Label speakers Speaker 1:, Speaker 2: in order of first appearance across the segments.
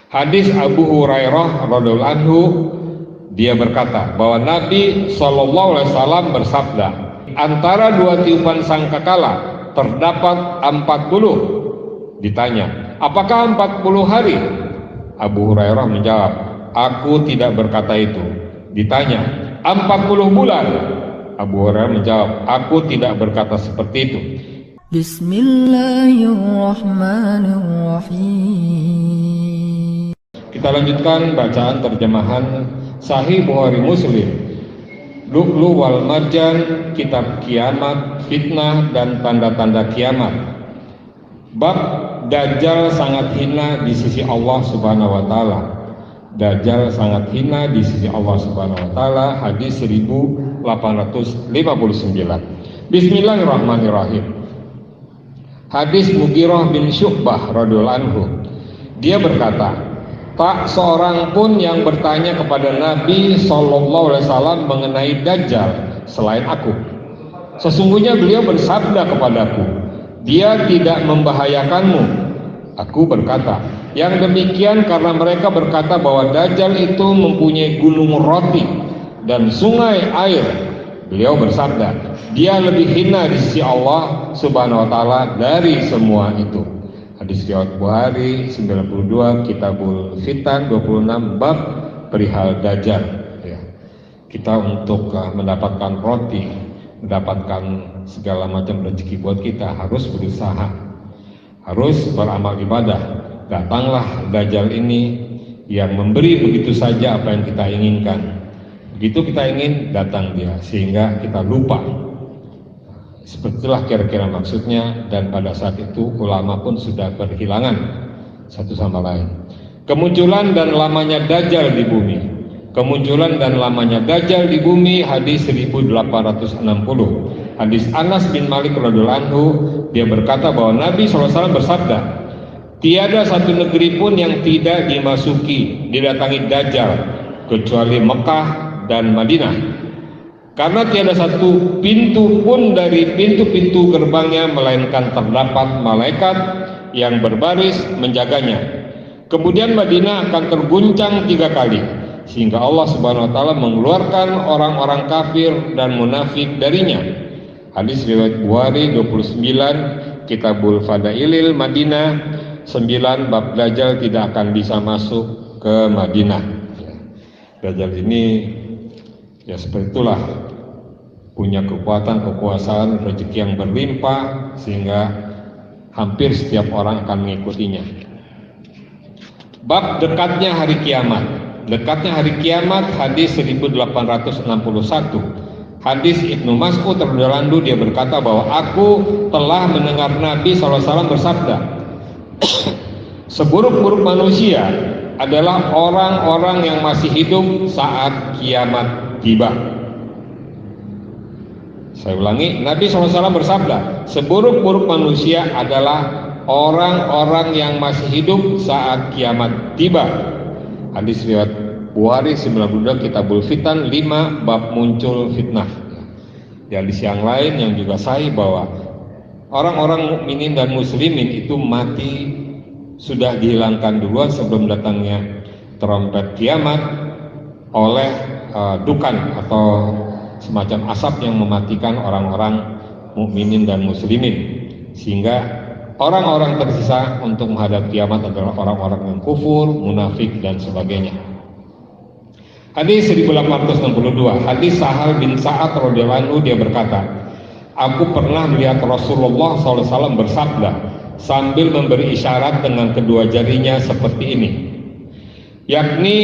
Speaker 1: Hadis Abu Hurairah radhiyallahu anhu, dia berkata bahwa Nabi SAW bersabda, antara dua tiupan sangkakala terdapat 40. Ditanya, apakah 40 hari? Abu Hurairah menjawab, aku tidak berkata itu. Ditanya, 40 bulan? Abu Hurairah menjawab, aku tidak berkata seperti itu.
Speaker 2: Bismillahirrahmanirrahim.
Speaker 1: Kita lanjutkan bacaan terjemahan Sahih Bukhari Muslim. Lu'lu wal Marjan, kitab kiamat, fitnah dan tanda-tanda kiamat. Bab Dajjal sangat hina di sisi Allah Subhanahu wa taala. Dajjal sangat hina di sisi Allah Subhanahu wa taala, hadis 1859. Bismillahirrahmanirrahim. Hadis Mughirah bin Syu'bah radhiyallahu anhu. Dia berkata, tak seorang pun yang bertanya kepada Nabi SAW mengenai Dajjal selain aku. Sesungguhnya beliau bersabda kepadaku, dia tidak membahayakanmu. Aku berkata, yang demikian karena mereka berkata bahwa Dajjal itu mempunyai gunung roti dan sungai air. Beliau bersabda, dia lebih hina di sisi Allah Subhanahu wa taala dari semua itu. Hadis riwayat Bukhari 92, Kitabul Fitan 26, bab perihal Dajjal. Ya. Kita untuk mendapatkan roti, mendapatkan segala macam rezeki buat kita harus berusaha, harus beramal ibadah. Datanglah Dajjal ini yang memberi begitu saja apa yang kita inginkan. Begitu kita ingin, datang dia sehingga kita lupa. Sepertilah kira-kira maksudnya, dan pada saat itu ulama pun sudah berhilangan satu sama lain. Kemunculan dan lamanya Dajjal di bumi. Kemunculan dan lamanya Dajjal di bumi, hadis 1860. Hadis Anas bin Malik radhiyallahu anhu, dia berkata bahwa Nabi SAW bersabda, tiada satu negeri pun yang tidak dimasuki, didatangi Dajjal, kecuali Mekah dan Madinah, karena tiada satu pintu pun dari pintu-pintu gerbangnya melainkan terdapat malaikat yang berbaris menjaganya. Kemudian Madinah akan terguncang 3 kali sehingga Allah Subhanahu wa taala mengeluarkan orang-orang kafir dan munafik darinya. Hadis riwayat Bukhari 29, Kitabul Fadailil Madinah 9, bab Dajjal tidak akan bisa masuk ke Madinah. Dajjal ini ya seperti itulah, punya kekuatan, kekuasaan, rezeki yang berlimpah sehingga hampir setiap orang akan mengikutinya. Bab dekatnya hari kiamat. Dekatnya hari kiamat, hadis 1861. Hadis Ibnu Mas'ud radhiyallahu anhu, dia berkata bahwa aku telah mendengar Nabi SAW bersabda, seburuk-buruk manusia adalah orang-orang yang masih hidup saat kiamat tiba. Saya ulangi, Nabi SAW bersabda, seburuk-buruk manusia adalah orang-orang yang masih hidup saat kiamat tiba. Hadis riwayat Bukhari 92, Kitabul Fitan 5, bab muncul fitnah. Di hadis yang lain yang juga sahih bahwa orang-orang mukminin dan muslimin itu mati sudah dihilangkan duluan sebelum datangnya trompet kiamat oleh dukan atau semacam asap yang mematikan orang-orang mukminin dan muslimin, sehingga orang-orang tersisa untuk menghadap kiamat adalah orang-orang yang kufur, munafik dan sebagainya. Hadis 1862, hadis Sahal bin Sa'ad radhiyallahu anhu, dia berkata, aku pernah melihat Rasulullah SAW bersabda sambil memberi isyarat dengan kedua jarinya seperti ini, yakni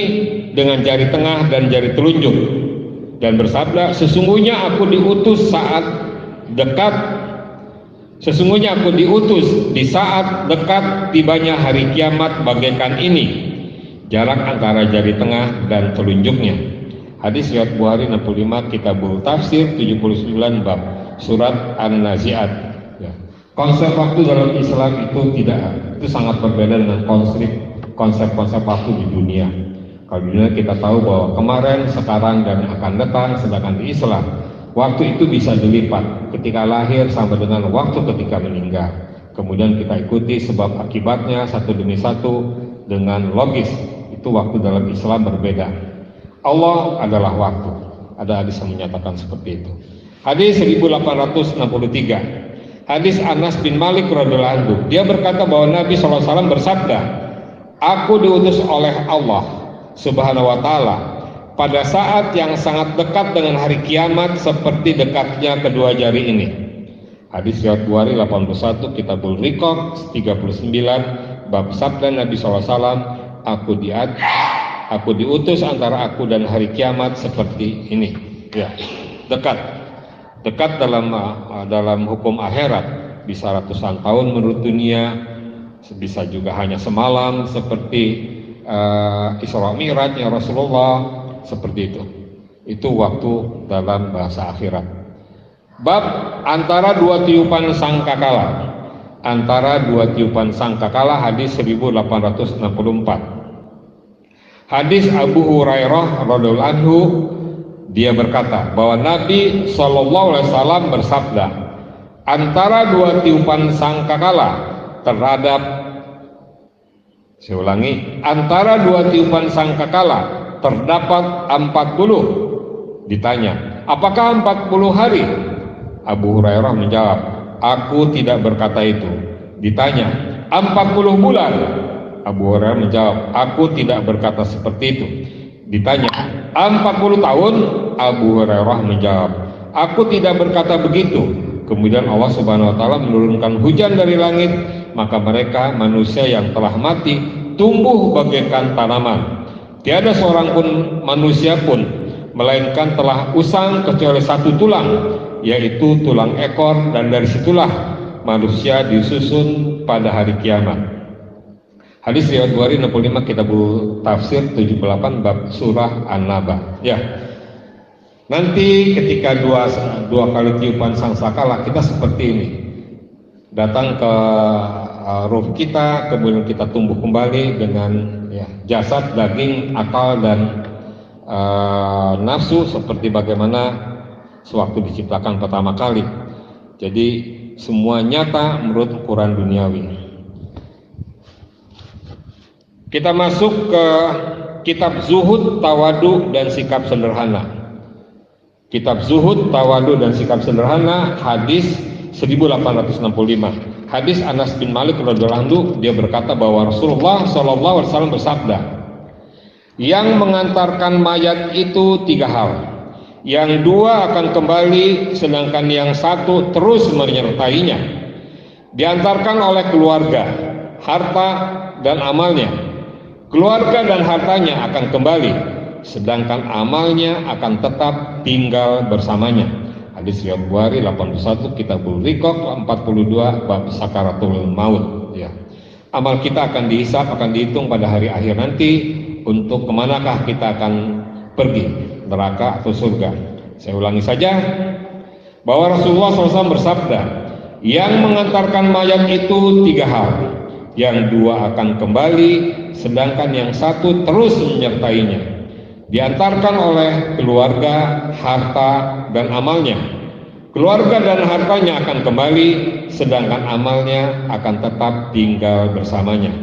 Speaker 1: dengan jari tengah dan jari telunjuk, dan bersabda, sesungguhnya aku diutus di saat dekat tibanya hari kiamat bagaikan ini, jarak antara jari tengah dan telunjuknya. Hadis riwayat Bukhari 65, Kitabul Tafsir 79, bab surat An-Nazi'at. Ya. Konsep waktu dalam Islam itu sangat berbeda dengan konsep-konsep waktu di dunia. Kalau di dunia kita tahu bahwa kemarin, sekarang, dan akan datang, sedangkan di Islam waktu itu bisa dilipat ketika lahir sampai dengan waktu ketika meninggal. Kemudian kita ikuti sebab akibatnya satu demi satu dengan logis. Itu waktu dalam Islam berbeda. Allah adalah waktu. Ada hadis yang menyatakan seperti itu. Hadis 1863. Hadis Anas bin Malik radhiyallahu anhu. Dia berkata bahwa Nabi SAW bersabda, "Aku diutus oleh Allah Subhanahu wa taala pada saat yang sangat dekat dengan hari kiamat seperti dekatnya kedua jari ini." Hadis riwayat Bukhari 81, Kitabul Riqaq 39, bab sabda Nabi SAW, Aku diutus antara aku dan hari kiamat seperti ini. Ya, dekat dalam hukum akhirat, bisa ratusan tahun menurut dunia, bisa juga hanya semalam seperti Isra Mi'rajnya Rasulullah, seperti itu. Itu waktu dalam bahasa akhirat. Bab antara dua tiupan sangkakala. Antara dua tiupan sangkakala, hadis 1864. Hadis Abu Hurairah radhiyallahu anhu, dia berkata bahwa Nabi SAW bersabda, antara dua tiupan sangkakala terhadap, saya ulangi, antara dua tiupan sangkakala terdapat 40. Ditanya, apakah 40 hari? Abu Hurairah menjawab, aku tidak berkata itu. Ditanya, 40 bulan? Abu Hurairah menjawab, aku tidak berkata seperti itu. Ditanya, 40 tahun? Abu Hurairah menjawab, aku tidak berkata begitu. Kemudian Allah Subhanahu wa taala menurunkan hujan dari langit, maka mereka manusia yang telah mati tumbuh bagaikan tanaman. Tiada seorang pun manusia pun melainkan telah usang kecuali satu tulang, yaitu tulang ekor, dan dari situlah manusia disusun pada hari kiamat. Hadis riwayat Bukhari 65, Kitabul Tafsir 78, bab surah An-Naba. Ya. Nanti ketika dua kali tiupan sangkakala, kita seperti ini. Datang ke ruh kita, kemudian kita tumbuh kembali dengan jasad, daging, akal, dan nafsu seperti bagaimana sewaktu diciptakan pertama kali. Jadi semua nyata menurut ukuran duniawi. Kita masuk ke kitab Zuhud, Tawadu, dan Sikap Sederhana. Kitab Zuhud, Tawadu, dan Sikap Sederhana, hadis 1865. Hadis Anas bin Malik radhiyallahu anhu, dia berkata bahwa Rasulullah SAW bersabda, yang mengantarkan mayat itu 3 hal. Yang 2 akan kembali, sedangkan yang 1 terus menyertainya. Diantarkan oleh keluarga, harta, dan amalnya. Keluarga dan hartanya akan kembali, sedangkan amalnya akan tetap tinggal bersamanya. Hadis riwayat Bukhari 81, Kitabul Riqaq 42, bab sakaratul maut. Ya. Amal kita akan dihisab, akan dihitung pada hari akhir nanti untuk kemanakah kita akan pergi, neraka atau surga. Saya ulangi saja bahwa Rasulullah SAW bersabda, yang mengantarkan mayat itu 3 hal. Yang 2 akan kembali, sedangkan yang 1 terus menyertainya. Diantarkan oleh keluarga, harta, dan amalnya. Keluarga dan hartanya akan kembali, sedangkan amalnya akan tetap tinggal bersamanya.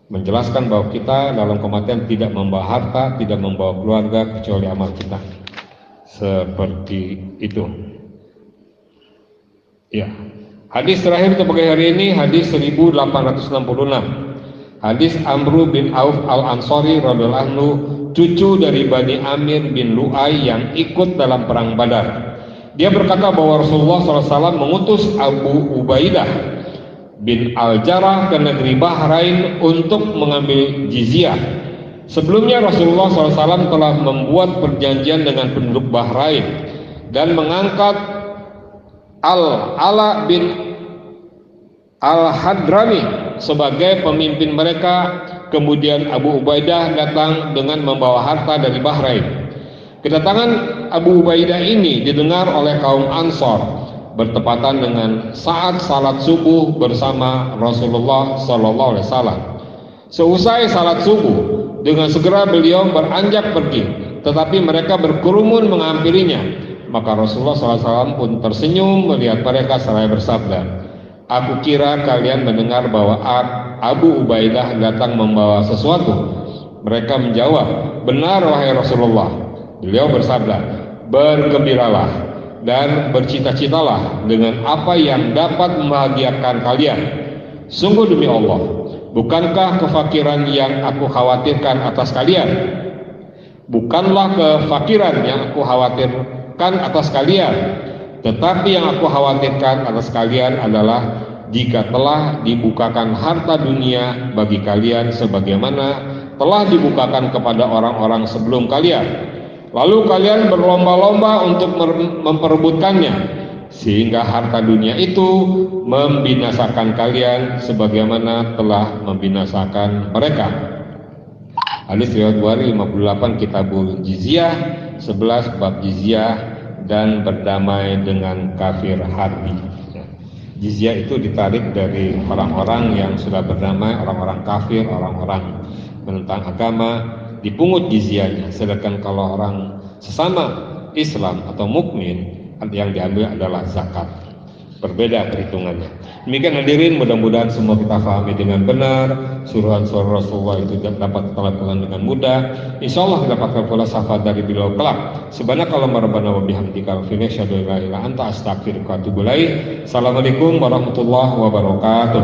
Speaker 1: Menjelaskan bahwa kita dalam kematian tidak membawa harta, tidak membawa keluarga, kecuali amal kita. Seperti itu. Ya. Hadis terakhir untuk pagi hari ini, hadis 1866. Hadis Amru bin Auf al-Ansari radhiyallahu anhu, cucu dari Bani Amir bin Lu'ay yang ikut dalam perang Badar. Dia berkata bahwa Rasulullah SAW mengutus Abu Ubaidah bin Al-Jarrah ke negeri Bahrain untuk mengambil jizyah. Sebelumnya Rasulullah SAW telah membuat perjanjian dengan penduduk Bahrain dan mengangkat Al-Ala bin Al-Hadrami sebagai pemimpin mereka. Kemudian Abu Ubaidah datang dengan membawa harta dari Bahrain. Kedatangan Abu Ubaidah ini didengar oleh kaum Ansor bertepatan dengan saat salat subuh bersama Rasulullah SAW. Seusai salat subuh, dengan segera beliau beranjak pergi, tetapi mereka berkerumun menghampirinya. Maka Rasulullah SAW pun tersenyum melihat mereka seraya bersabda, aku kira kalian mendengar bahwa Abu Ubaidah datang membawa sesuatu. Mereka menjawab, benar wahai Rasulullah. Beliau bersabda, bergembiralah dan bercita-citalah dengan apa yang dapat membahagiakan kalian. Sungguh demi Allah, bukankah kefakiran yang aku khawatirkan atas kalian? Bukanlah kefakiran yang aku khawatirkan atas kalian, tetapi yang aku khawatirkan atas kalian adalah jika telah dibukakan harta dunia bagi kalian sebagaimana telah dibukakan kepada orang-orang sebelum kalian, lalu kalian berlomba-lomba untuk memperebutkannya, sehingga harta dunia itu membinasakan kalian sebagaimana telah membinasakan mereka. Hadis riwayat Bukhari 58, Kitabul Jizyah 11, bab jizyah dan berdamai dengan kafir harbi. Jizyah itu ditarik dari orang-orang yang sudah berdamai, orang-orang kafir, orang-orang menentang agama, dipungut jizyahnya. Sedangkan kalau orang sesama Islam atau mukmin, yang diambil adalah zakat. Berbeda perhitungannya. Demikian hadirin, mudah-mudahan semua kita pahami dengan benar. Suruhan-suruhan Rasulullah itu dapat kita lakukan dengan mudah. Insya Allah kita dapat pula syafaat dari beliau kelak. Subhanakallahumma rabbana wa bihamdika asyhadu an la ilaha illa anta astaghfiruka wa atubu ilaik. Assalamualaikum warahmatullahi wabarakatuh.